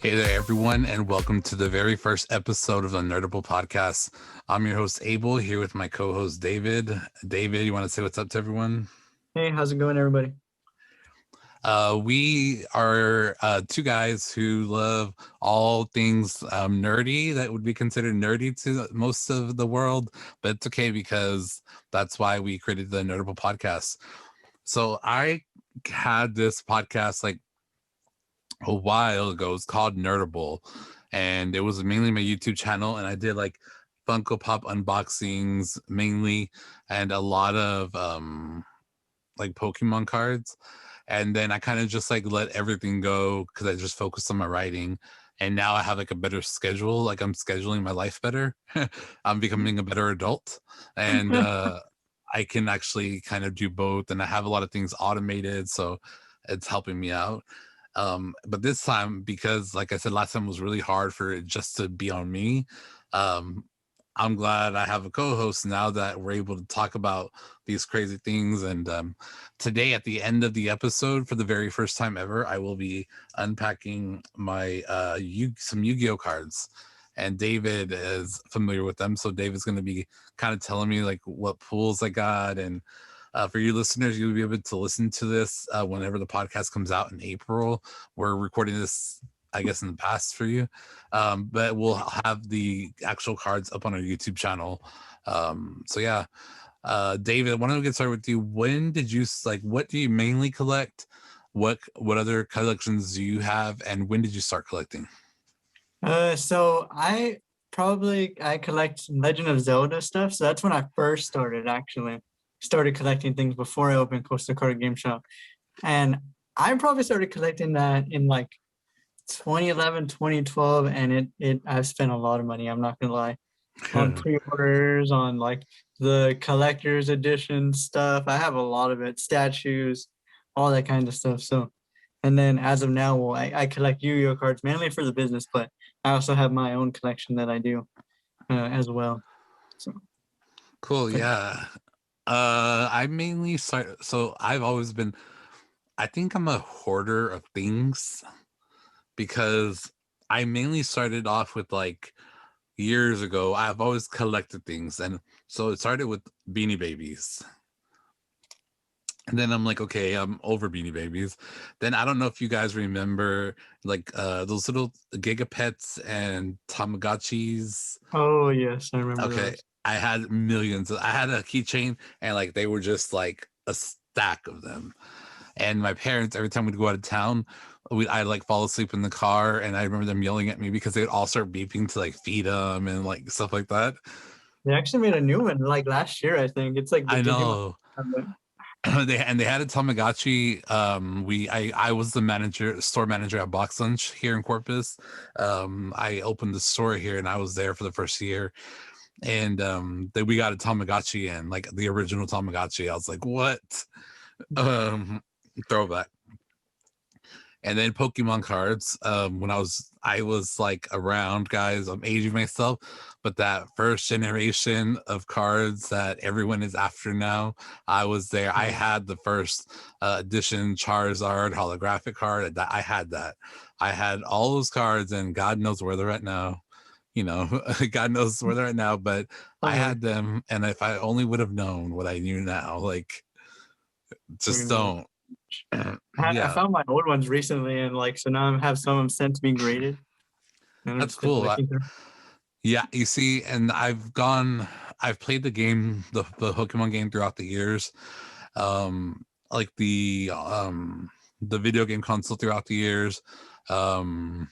Hey there, everyone, and welcome to the very first episode of the Nerdable Podcast. I'm your host, Abel, here with my co-host, David. David, you want to say what's up to everyone? Hey, how's it going, everybody? We are two guys who love all things nerdy that would be considered nerdy to most of the world, but it's okay because that's why we created the Nerdable Podcast. So I had this podcast like a while ago. It's called Nerdable, and it was mainly my YouTube channel, and I did like Funko Pop unboxings mainly, and a lot of like Pokemon cards. And then I kind of just like let everything go because I just focused on my writing. And now I have like a better schedule. Like I'm scheduling my life better. I'm becoming a better adult, and I can actually kind of do both. And I have a lot of things automated, so it's helping me out. But this time, because like I said, last time was really hard for it just to be on me. Um, I'm glad I have a co-host now that we're able to talk about these crazy things. And today, at the end of the episode, for the very first time ever, I will be unpacking my some Yu-Gi-Oh cards. And David is familiar with them, so David's going to be kind of telling me like what pools I got. And for you listeners, you'll be able to listen to this whenever the podcast comes out in April. We're recording this, I guess, in the past for you, but we'll have the actual cards up on our YouTube channel. So yeah, David, why don't we get started with you? When did you like? What do you mainly collect? What other collections do you have, and when did you start collecting? So I collect Legend of Zelda stuff. So that's when I first started actually. Started collecting things before I opened Coastal Card Game Shop. And I probably started collecting that in like 2011, 2012, and I've spent a lot of money, I'm not gonna lie, on pre-orders, on like the collector's edition stuff. I have a lot of it, statues, all that kind of stuff. So, and then as of now, well, I collect Yu-Gi-Oh cards mainly for the business, but I also have my own collection that I do as well. So Cool, but yeah. I mainly start. So I've always been. I think I'm a hoarder of things because I mainly started off with like years ago. I've always collected things, and so it started with Beanie Babies. And then I'm like, okay, I'm over Beanie Babies. Then I don't know if you guys remember like those little Gigapets and Tamagotchis. oh yes, I remember Okay, those. I had millions. I had a keychain, and like they were just like a stack of them. And my parents, every time we'd go out of town, I'd like fall asleep in the car, and I remember them yelling at me because they'd all start beeping to like feed them and like stuff like that. They actually made a new one like last year, I think. It's like the I Digimon. know. they had a Tamagotchi. I was the store manager at Box Lunch here in Corpus. I opened the store here, and I was there for the first year. And then we got a Tamagotchi, and like the original Tamagotchi. I was like, what? Um, Throwback. And then Pokemon cards. When I was like around, guys. I'm aging myself, but that first generation of cards that everyone is after now, I was there. I had the first edition Charizard holographic card. I had that. I had all those cards, and God knows where they're at now. You know, God knows where they're at now. But I Somewhere. had them, and if I only would have known what I knew now, like, just Pretty much. don't. I Yeah, found my old ones recently, and like so now I have some of them sent to be graded, and I'm that's just kind of cool. looking through. Yeah, you see, and I've played the game, the Pokemon game throughout the years, like the video game console throughout the years, um,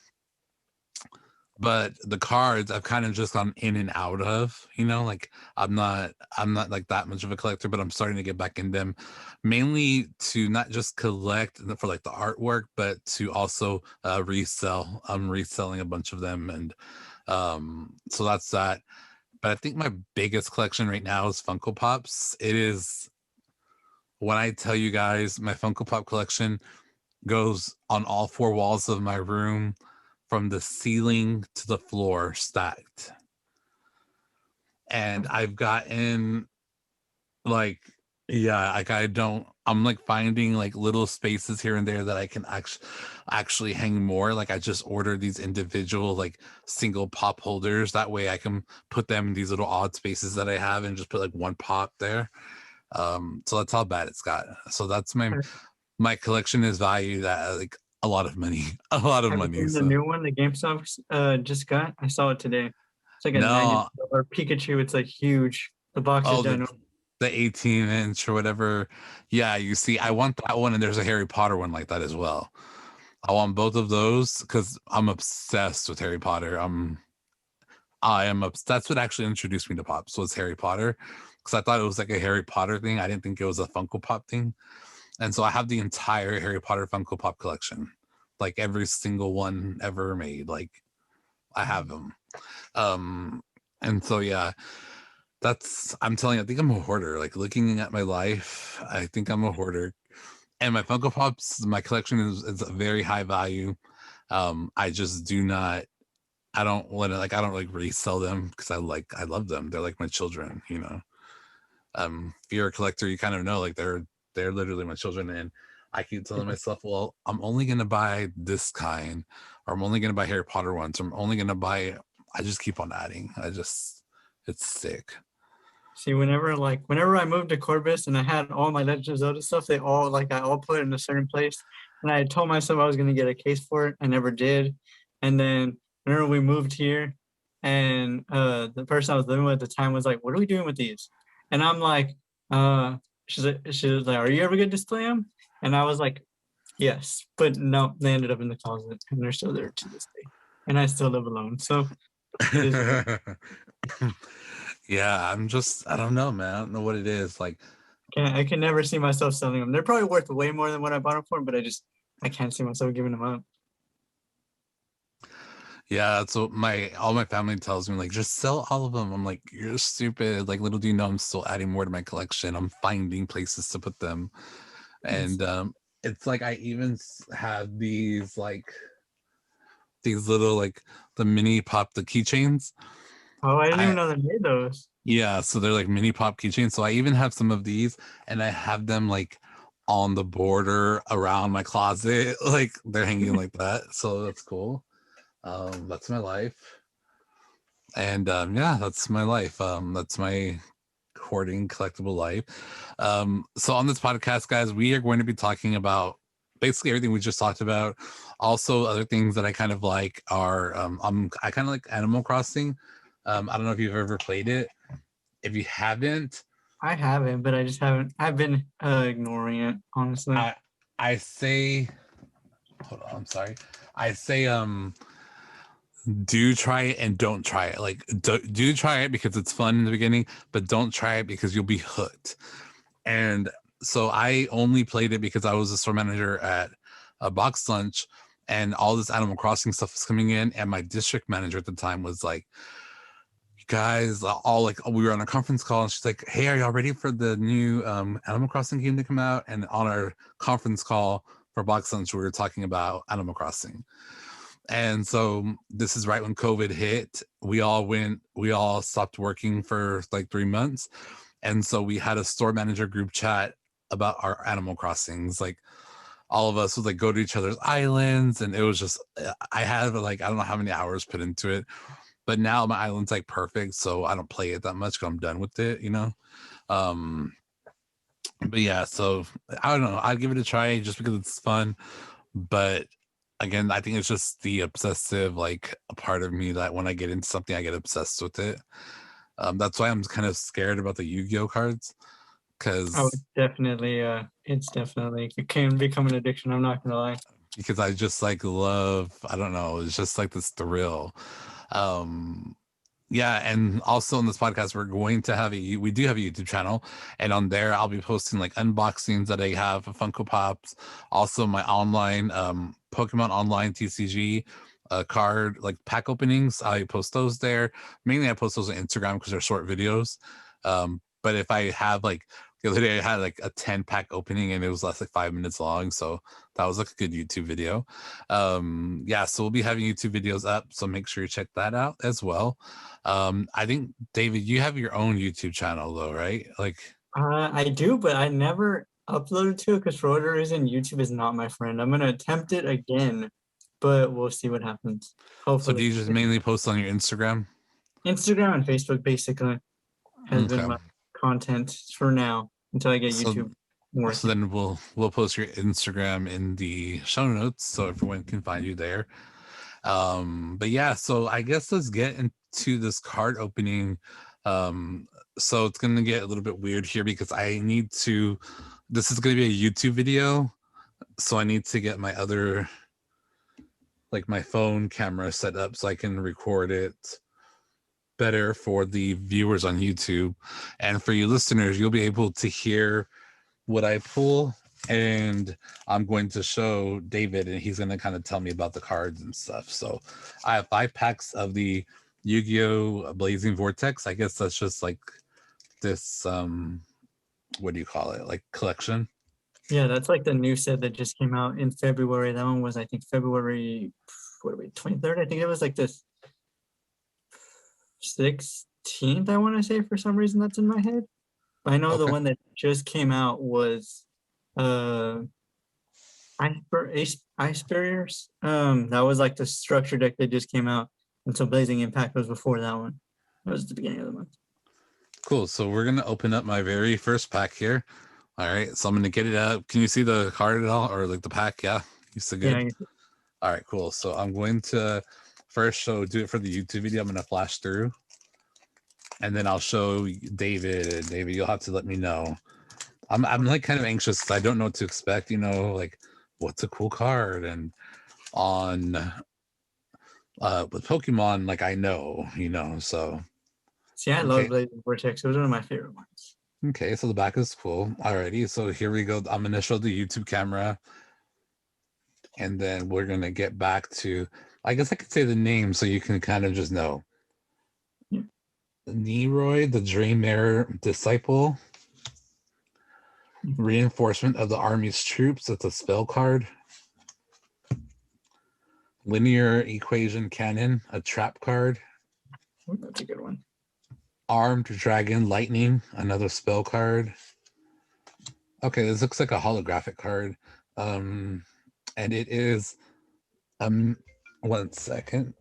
but the cards I've kind of just gone in and out of, like I'm not like that much of a collector, but I'm starting to get back in them, mainly to not just collect for like the artwork, but to also resell. I'm reselling a bunch of them, and so that's that. But I think my biggest collection right now is Funko Pops. It is, when I tell you guys, my Funko Pop collection goes on all four walls of my room, from the ceiling to the floor, stacked. And I've gotten like Yeah, like I'm like finding like little spaces here and there that I can actually hang more. Like I just ordered these individual like single pop holders. That way I can put them in these little odd spaces that I have and just put like one pop there. So that's how bad it's got. So that's my collection is valued at like a lot of money. A lot of Have you money. seen the So new one the GameStop just got? I saw it today. It's like a no, $90 Pikachu. It's like huge. The box is oh ginormous. the 18-inch or whatever. Yeah, you see, I want that one, and there's a Harry Potter one like that as well. I want both of those because I'm obsessed with Harry Potter. I am obsessed. That's what actually introduced me to Pops was Harry Potter, because I thought it was like a Harry Potter thing. I didn't think it was a Funko Pop thing, and so I have the entire Harry Potter Funko Pop collection, like every single one ever made. Like I have them. And so yeah, I'm telling you, I think I'm a hoarder. Like looking at my life, I think I'm a hoarder. And my Funko Pops, my collection is a very high value. I just do not. I don't want to like. I don't like resell them because I love them. They're like my children, you know. If you're a collector, you kind of know like they're literally my children, and I keep telling myself, well, I'm only gonna buy this kind, or I'm only gonna buy Harry Potter ones, or I'm only gonna buy. I just keep on adding. It's sick. See, whenever I moved to Corbis and I had all my Legend of Zelda stuff, I all put it in a certain place. And I told myself I was gonna get a case for it. I never did. And then whenever we moved here, and the person I was living with at the time was like, "What are we doing with these?" And I'm like, she was like, "Are you ever gonna display them?" And I was like, "Yes," but no, they ended up in the closet, and they're still there to this day. And I still live alone, so it is. Yeah, I don't know, man. I don't know what it is. Like, I can never see myself selling them. They're probably worth way more than what I bought them for, but I can't see myself giving them up. yeah, that's what all my family tells me, like, just sell all of them. I'm like, you're stupid. Like, little do you know, I'm still adding more to my collection. I'm finding places to put them. Yes. And it's like I even have these little like the mini pop the keychains. Oh, I didn't I even know they made those. Yeah, so they're like mini pop keychains. So I even have some of these, and I have them like on the border around my closet, like they're hanging like that. So that's cool. That's my life. And yeah, that's my life. That's my hoarding collectible life. So on this podcast, guys, we are going to be talking about basically everything we just talked about. Also, other things that I kind of like are I kind of like Animal Crossing. I don't know if you've ever played it. If you haven't, I haven't, but I just haven't. I've been ignoring it, honestly. I say, hold on, I'm sorry. I say do try it and don't try it. Like do try it because it's fun in the beginning, but don't try it because you'll be hooked. And so I only played it because I was a store manager at a box lunch, and all this Animal Crossing stuff was coming in, and my district manager at the time was like, you guys all like, we were on a conference call, and she's like, hey, are y'all ready for the new Animal Crossing game to come out? And on our conference call for box lunch, we were talking about Animal Crossing. And so this is right when COVID hit. We all stopped working for like 3 months. And so we had a store manager group chat about our Animal Crossings. Like all of us would like go to each other's islands, and it was just, I had like, I don't know how many hours put into it, but now my island's like perfect. So I don't play it that much because I'm done with it, you know? Um, but yeah, so I don't know. I'd give it a try just because it's fun. But again, I think it's just the obsessive like a part of me that when I get into something, I get obsessed with it. That's why I'm kind of scared about the Yu-Gi-Oh cards, Oh, because it's definitely it can become an addiction. I'm not gonna lie. I just like love, I don't know, it's just like this thrill. Um yeah, and also on this podcast we do have a YouTube channel, and on there I'll be posting like unboxings that I have of Funko Pops, also my online Pokemon online TCG card like pack openings. I post those there. Mainly I post those on Instagram because they're short videos. But if I have like the other day I had like a 10 pack opening, and it was less like 5 minutes long, so that was like a good YouTube video. Yeah, so we'll be having YouTube videos up, so make sure you check that out as well. I think David, you have your own YouTube channel though, right? Like, I do, but I never uploaded to it because for whatever reason, YouTube is not my friend. I'm gonna attempt it again, but we'll see what happens. So do Hopefully, you just mainly post on your Instagram? Instagram and Facebook basically has been Okay. my content for now until I get So YouTube so working. then we'll post your Instagram in the show notes so everyone can find you there. But yeah, so I guess let's get into this card opening. So it's gonna get a little bit weird here because I need to, this is gonna be a YouTube video, so I need to get my other, like my phone camera set up so I can record it better for the viewers on YouTube. And for you listeners, you'll be able to hear what I pull, and I'm going to show David and he's going to kind of tell me about the cards and stuff. So I have 5 packs of the Yu-Gi-Oh! Blazing Vortex. I guess that's just like this, what do you call it? Like collection. Yeah, that's like the new set that just came out in February. That one was, I think, February, what are we, 23rd? I think it was like this 16th, I want to say, for some reason that's in my head. I know the Okay. one that just came out was Ice Barriers. That was like the structure deck that just came out. And so Blazing Impact was before that one. That was the beginning of the month. Cool. So we're going to open up my very first pack here. All right. So I'm going to get it up. Can you see the card at all, or like the pack? Yeah. You still good? Yeah. All right, cool. So I'm going to first do it for the YouTube video. I'm going to flash through, and then I'll show David. David, you'll have to let me know. I'm like kind of anxious because I don't know what to expect. You know, like what's a cool card, and on with Pokemon, like I know, you know. So See, I love okay, Blazing Vortex. It was one of my favorite ones. okay. So the back is cool. Alrighty. So here we go. I'm going to show the YouTube camera, and then we're going to get back to. I guess I could say the name so you can kind of just know. Yeah. Neroy, the Dreammare Disciple. Reinforcement of the Army's Troops. That's a spell card. Linear Equation Cannon, a trap card. Ooh, that's a good one. Armed Dragon Lightning, another spell card. Okay, this looks like a holographic card. And it is 1 second.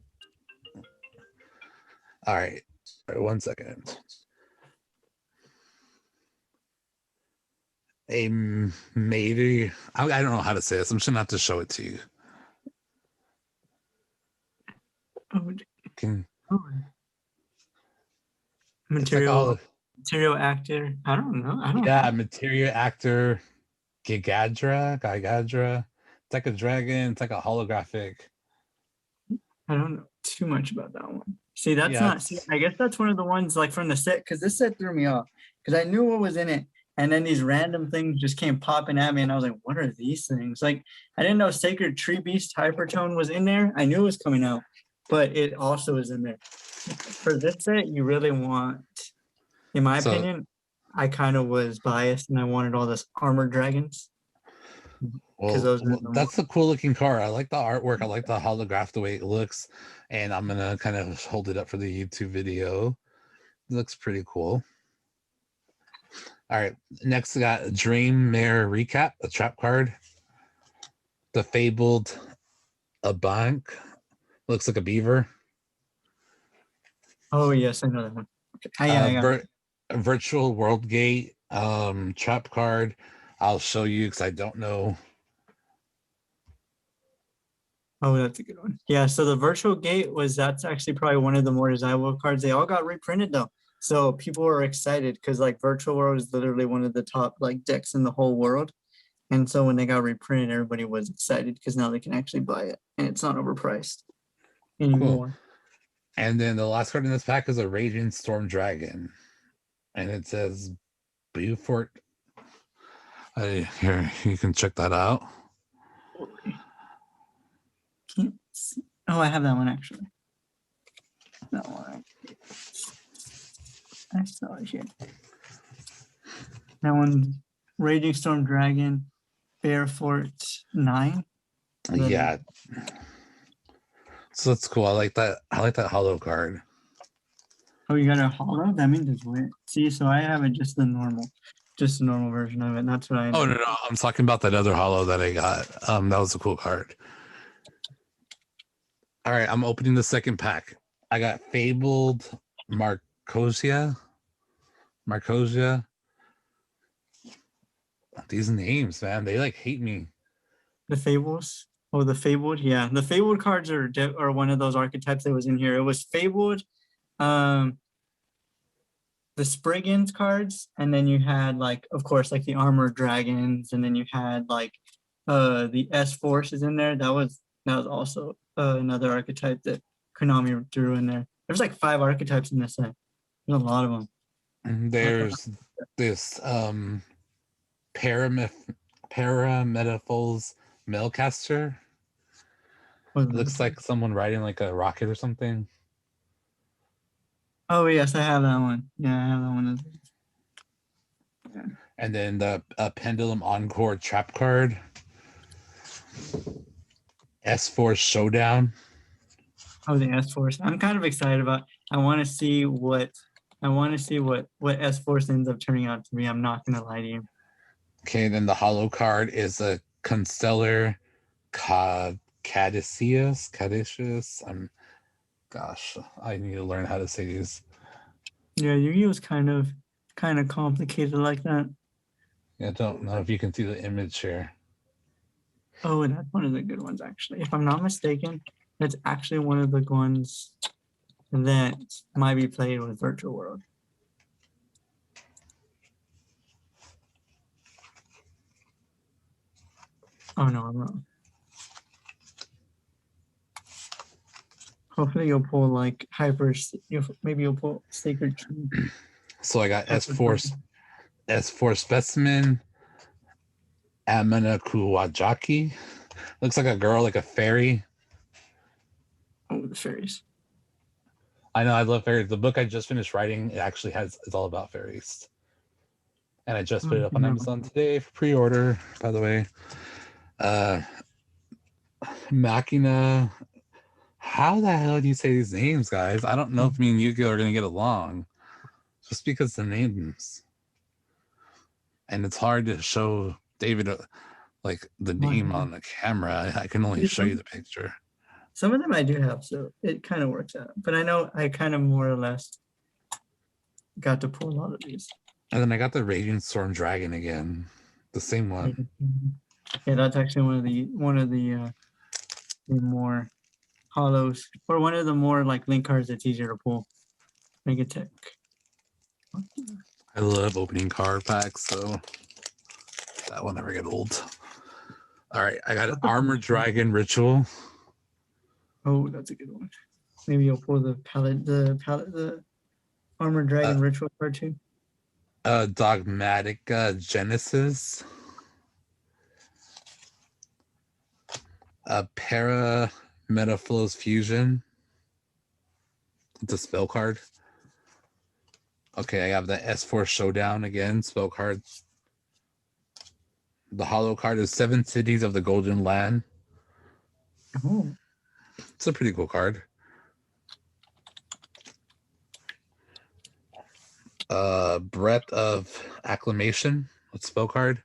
All right, 1 second. A maybe I don't know how to say this. I'm just gonna have to show it to you. Oh, Can material actor. I don't know. I don't know. Materia Actor Gigadra. It's like a dragon. It's like a holographic. I don't know too much about that one. See, that's Yeah, not. See, I guess that's one of the ones like from the set because this set threw me off because I knew what was in it, and then these random things just came popping at me, and I was like, "What are these things?" Like, I didn't know Sacred Tree Beast Hypertone was in there. I knew it was coming out, but it also is in there. For this set, you really want, in my so opinion, I kind of was biased, and I wanted all this armored dragons because those are the that's a cool looking card. I like the artwork. I like the holograph, the way it looks, and I'm gonna kind of hold it up for the YouTube video. It looks pretty cool. All right, next we got Dream Mare Recap, a trap card. The Fabled a bank. Looks like a beaver. Oh yes, I know that one. Okay. I got it. Virtual World Gate trap card. I'll show you because I don't know. Oh, that's a good one. Yeah, so the virtual gate that's actually probably one of the more desirable cards. They all got reprinted though. So people were excited because like virtual world is literally one of the top like decks in the whole world. And so when they got reprinted, everybody was excited because now they can actually buy it and it's not overpriced Cool. anymore. And then the last card in this pack is a Raging Storm Dragon. And it says Beaufort. Here, you can check that out. Can't see. Oh, I have that one actually. That one. I saw it here. That one, Raging Storm Dragon, Bearfort 9. Yeah. So that's cool. I like that. I like that hollow card. Oh, you got a hollow? That means it's weird. See, so I have it just the normal. just a normal version of it. That's what I Oh know. no, I'm talking about that other holo that I got. That was a cool card. All right, I'm opening the second pack. I got Fabled Marcosia. These names, man, they like hate me. The Fables. Oh, the Fabled. Yeah, the Fabled cards are one of those archetypes that was in here. It was Fabled, the Spriggans cards, and then you had like, of course, like the Armored Dragons, and then you had like the S Forces in there. That was also another archetype that Konami threw in there. There's like 5 archetypes in this set. There's a lot of them. There's this Parametaphors Mailcaster. It looks like someone riding like a rocket or something. Oh yes, I have that one. Yeah, I have that one. Yeah. And then the Pendulum Encore Trap card. S4 Showdown. Oh, the S Force. I'm kind of excited about. I want to see what S Force ends up turning out to be. I'm not gonna lie to you. Okay, then the holo card is a Constellar Caduceus. Gosh, I need to learn how to say these. Yeah, Yu-Gi-Oh's kind of complicated like that. Yeah, I don't know if you can see the image here. Oh, and that's one of the good ones actually. If I'm not mistaken, that's actually one of the ones that might be played with Virtual World. Oh no, I'm wrong. Hopefully you'll pull like maybe you'll pull Sacred Tree. So I got S4 Specimen, Amana Kuwajaki. Looks like a girl, like a fairy. Oh, the fairies. I know, I love fairies. The book I just finished writing, it's all about fairies. And I just put it up on Amazon today for pre-order, by the way. Machina. How the hell do you say these names, guys? I don't know if me and Yu-Gi-Oh are gonna get along. Just because the names. And it's hard to show David like the name on the camera. I can only show you the picture. Some of them I do have, so it kind of works out. But I know I kind of more or less got to pull a lot of these. And then I got the Radiant Storm Dragon again, the same one. Yeah, that's actually one of the more holos, or one of the more like link cards that's easier to pull. Megatech. I love opening card packs, so that will never get old. All right, I got an Armored Dragon Ritual. Oh, that's a good one. Maybe you'll pull the Armored Dragon Ritual card too. Dogmatic Genesis. Parametaphors Fusion. It's a spell card. Okay, I have the S4 Showdown again, spell card. The holo card is 7 Cities of the Golden Land. Oh. It's a pretty cool card. Breath of Acclamation. Let's spell card.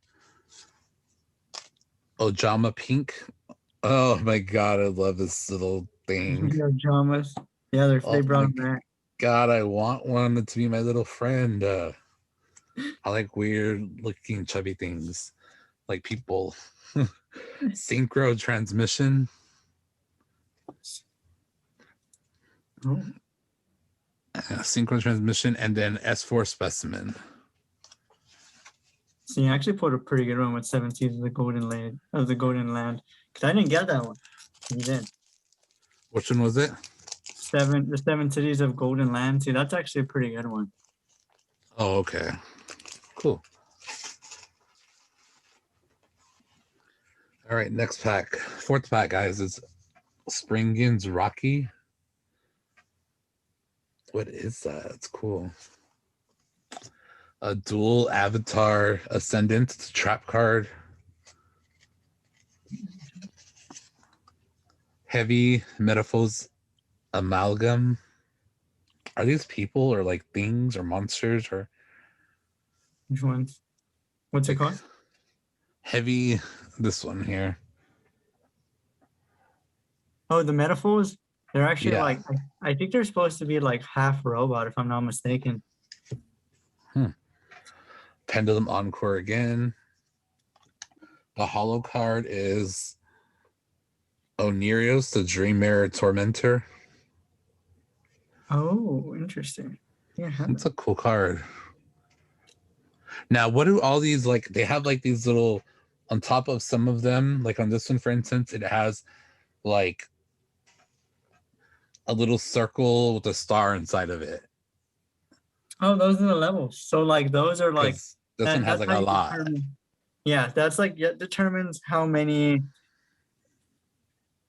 Ojama Pink. Oh my god, I love this little thing. Ojamas. Yeah, they brought them back. God, I want one to be my little friend. I like weird looking chubby things, like people. Synchro Transmission. Oh. Synchro Transmission, and then S4 Specimen. So you actually pulled a pretty good one with 7 Seeds of the Golden Land. Because I didn't get that one. You did. Which one was it? The 7 Cities of Golden Land. See, that's actually a pretty good one. Oh, okay. Cool. All right, next pack. 4th pack, guys, is Springin's Rocky. What is that? It's cool. A dual avatar Ascendant trap card. Heavy Metaphors Amalgam. Are these people or like things or monsters or? Which ones? What's it Like called? heavy. This one here. Oh, the metaphors. They're actually Yeah. like I think they're supposed to be like half robot, if I'm not mistaken. Pendulum Encore again. The holo card is Onirios, the Dream Mirror Tormentor. Oh, interesting. Yeah. It's a cool card. Now, what do all these like? They have like these little on top of some of them. Like on this one, for instance, it has like a little circle with a star inside of it. Oh, those are the levels. So like those are like Because this one has that's like how a you lot. determine. Yeah, that's like it determines how many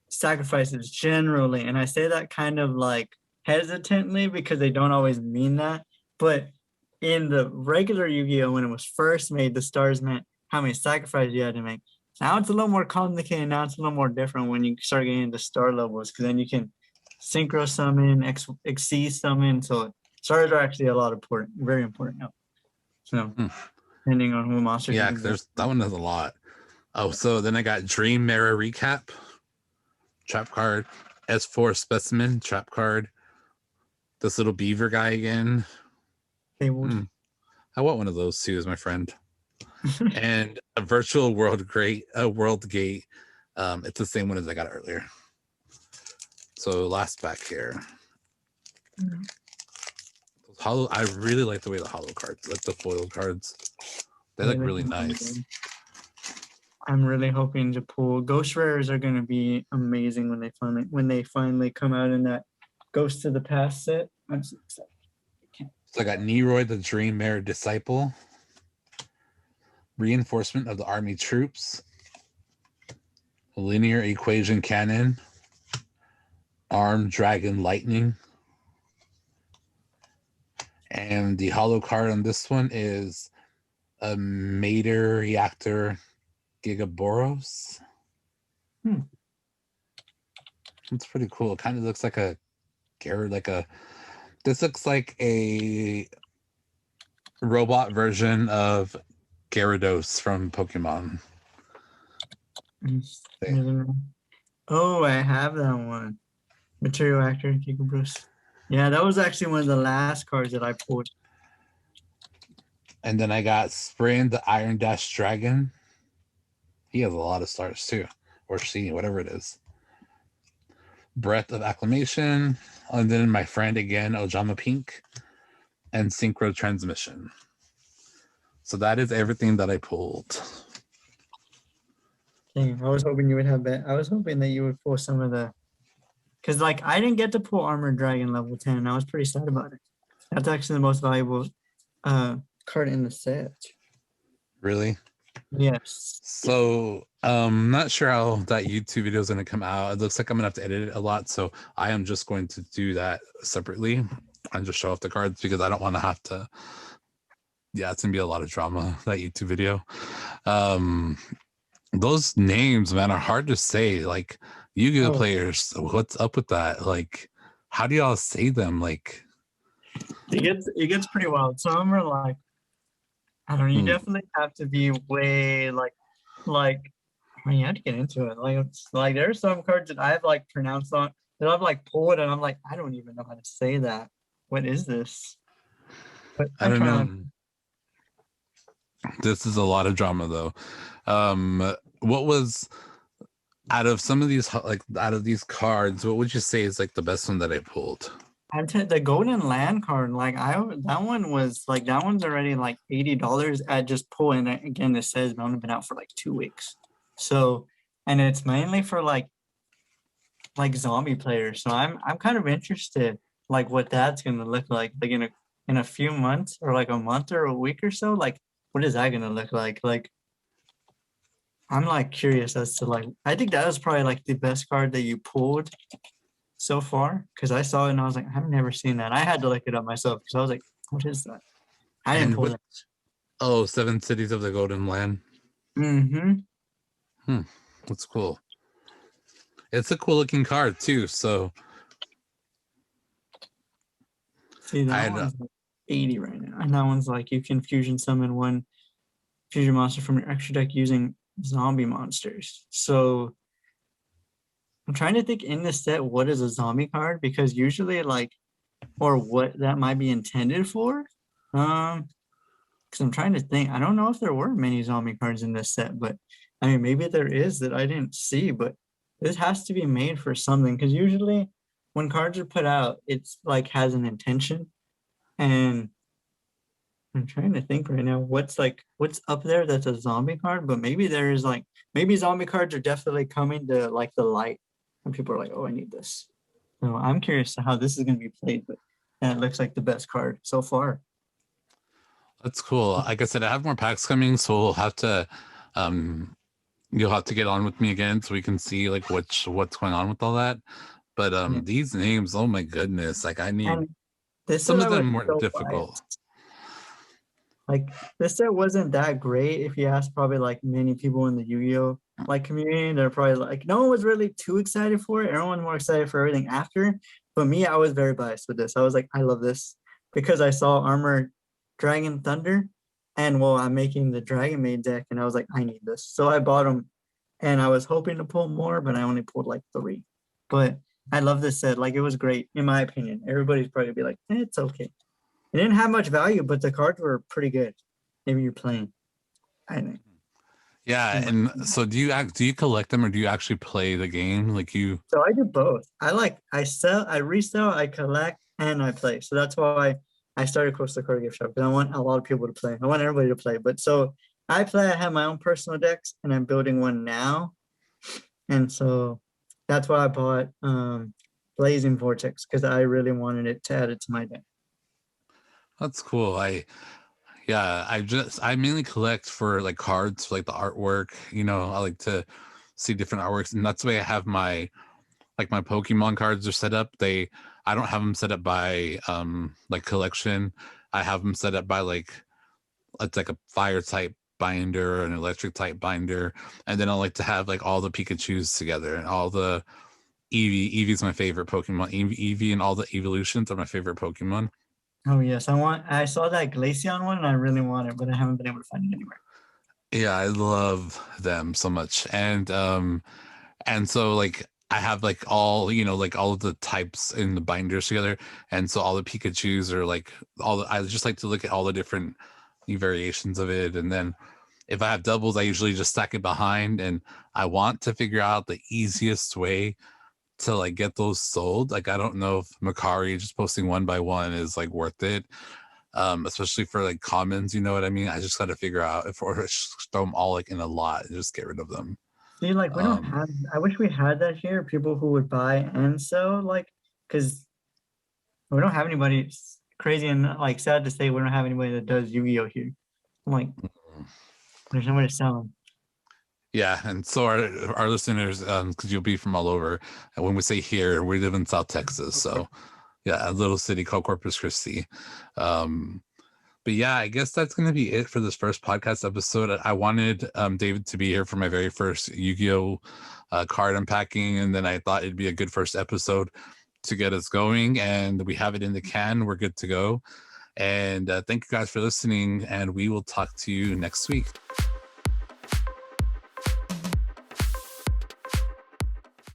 sacrifices generally. And I say that kind of like hesitantly because they don't always mean that. But in the regular Yu-Gi-Oh, when it was first made, the stars meant how many sacrifices you had to make. Now it's a little more complicated. Now it's a little more different when you start getting into star levels because then you can synchro summon, XC summon. So stars are actually a lot important, very important now. So depending on who monsters you Yeah, can there's that one has a lot. Oh, so then I got Dream Mirror Recap, trap card, S4 Specimen, trap card. This little beaver guy again. they would. I want one of those too as my friend. And a virtual world world gate. It's the same one as I got earlier. So last back here. Hollow. I really like the way the hollow cards, like the foil cards. They look really nice. I'm really hoping to pull ghost rares are gonna be amazing when they finally come out in that Ghost to the Past set. I'm so excited. So I got Neroy, the Dream Mare Disciple. Reinforcement of the Army Troops. Linear Equation Cannon. Armed Dragon Lightning. And the hollow card on this one is a Mater Reactor Gigaboros. It's pretty cool. It kind of looks like a Garrett, this looks like a robot version of Gyarados from Pokemon. Oh, I have that one. Material Actor, Giga Bruce. Yeah, that was actually one of the last cards that I pulled. And then I got Spring, the Iron Dash Dragon. He has a lot of stars too, or she, whatever it is. Breath of Acclamation, and then my friend again, Ojama Pink, and Synchro Transmission. So that is everything that I pulled. Dang, I was hoping you would have that. I was hoping that you would pull some of the, because like I didn't get to pull Armored Dragon level 10, and I was pretty sad about it. That's actually the most valuable card in the set. Really? Yes. So not sure how that YouTube video is going to come out. It looks like I'm gonna have to edit it a lot, so I am just going to do that separately and just show off the cards because I don't want to have to. Yeah, it's gonna be a lot of drama, that YouTube video. Those names, man, are hard to say. Like Yu-Gi-Oh players, what's up with that? Like, how do y'all say them? Like, it gets pretty wild. Some are like, I don't know, you definitely have to be way like I mean, you have to get into it. Like there are some cards that I've like pronounced on that I've like pulled and I'm like, I don't even know how to say that. What is this? But I don't know. This is a lot of drama though. What was out of some of these, like out of these cards, what would you say is like the best one that I pulled? The Golden Land card, that one's already like $80 at just pull. And again, it says it's only been out for like 2 weeks. So, and it's mainly for like zombie players. So I'm kind of interested like what that's gonna look like in a few months or like a month or a week or so. Like what is that gonna look like? Like I'm like curious as to like I think that was probably like the best card that you pulled so far because I saw it and I was like, I've never seen that. I had to look it up myself because I was like, what is that? I didn't pull that. Oh, 7 Cities of the Golden Land. That's cool. It's a cool looking card too. So see that one's like 80 right now. And that one's like you can fusion summon one fusion monster from your extra deck using zombie monsters. So I'm trying to think in this set, what is a zombie card? Because usually like, or what that might be intended for. Because I'm trying to think. I don't know if there were many zombie cards in this set, but I mean, maybe there is that I didn't see, but this has to be made for something. Because usually when cards are put out, it's like has an intention. And I'm trying to think right now what's up there that's a zombie card, but maybe there is like maybe zombie cards are definitely coming to like the light, and people are like, oh, I need this. So I'm curious to how this is going to be played, but it looks like the best card so far. That's cool. Like I said, I have more packs coming, so we'll have to you'll have to get on with me again so we can see like what's going on with all that. But Yeah. these names, oh my goodness, like I need And this some set of I was them were so difficult. biased. Like this set wasn't that great. If you ask probably like many people in the Yu-Gi-Oh like community, they're probably like no one was really too excited for it. Everyone was more excited for everything after. But me, I was very biased with this. I was like, I love this because I saw Armor Dragon Thunder, and well, I'm making the Dragon Maid deck, and I was like, I need this. So I bought them, and I was hoping to pull more, but I only pulled like 3. But I love this set. Like it was great in my opinion. Everybody's probably be like, it's okay. It didn't have much value, but the cards were pretty good. Maybe you're playing, I think. Yeah, and so do you collect them or do you actually play the game? Like you So I do both. I sell, I resell, I collect, and I play. So that's why I started Coastal Card Gift Shop, because I want a lot of people to play. I want everybody to play. But so I play, I have my own personal decks, and I'm building one now. And so that's why I bought Blazing Vortex, because I really wanted it to add it to my deck. That's cool. I mainly collect for like cards, for, like the artwork. You know, I like to see different artworks, and that's the way I have my Pokemon cards are set up. I don't have them set up by like collection. I have them set up by like it's like a fire type binder, an electric type binder, and then I like to have like all the Pikachus together and all the Eevee. Eevee's my favorite Pokemon. Eevee and all the evolutions are my favorite Pokemon. Oh yes, I saw that Glaceon one and I really want it, but I haven't been able to find it anywhere. Yeah, I love them so much. And so like I have like all, you know, like all of the types in the binders together. And so all the Pikachus are like I just like to look at all the different variations of it. And then if I have doubles, I usually just stack it behind, and I want to figure out the easiest way to like get those sold. Like I don't know if Macari just posting one by one is like worth it. Especially for like commons, you know what I mean? I just got to figure out if or just throw them all like in a lot and just get rid of them. See, like we don't have. I wish we had that here. People who would buy and sell, like, because we don't have anybody. It's crazy and like sad to say we don't have anybody that does Yu-Gi-Oh here. I'm like, there's nobody to sell them. Yeah, and so our listeners, because you'll be from all over. And when we say here, we live in South Texas, so yeah, a little city called Corpus Christi. But yeah, I guess that's going to be it for this first podcast episode. I wanted David to be here for my very first Yu-Gi-Oh card unpacking, and then I thought it'd be a good first episode to get us going, and we have it in the can. We're good to go. And thank you guys for listening, and we will talk to you next week.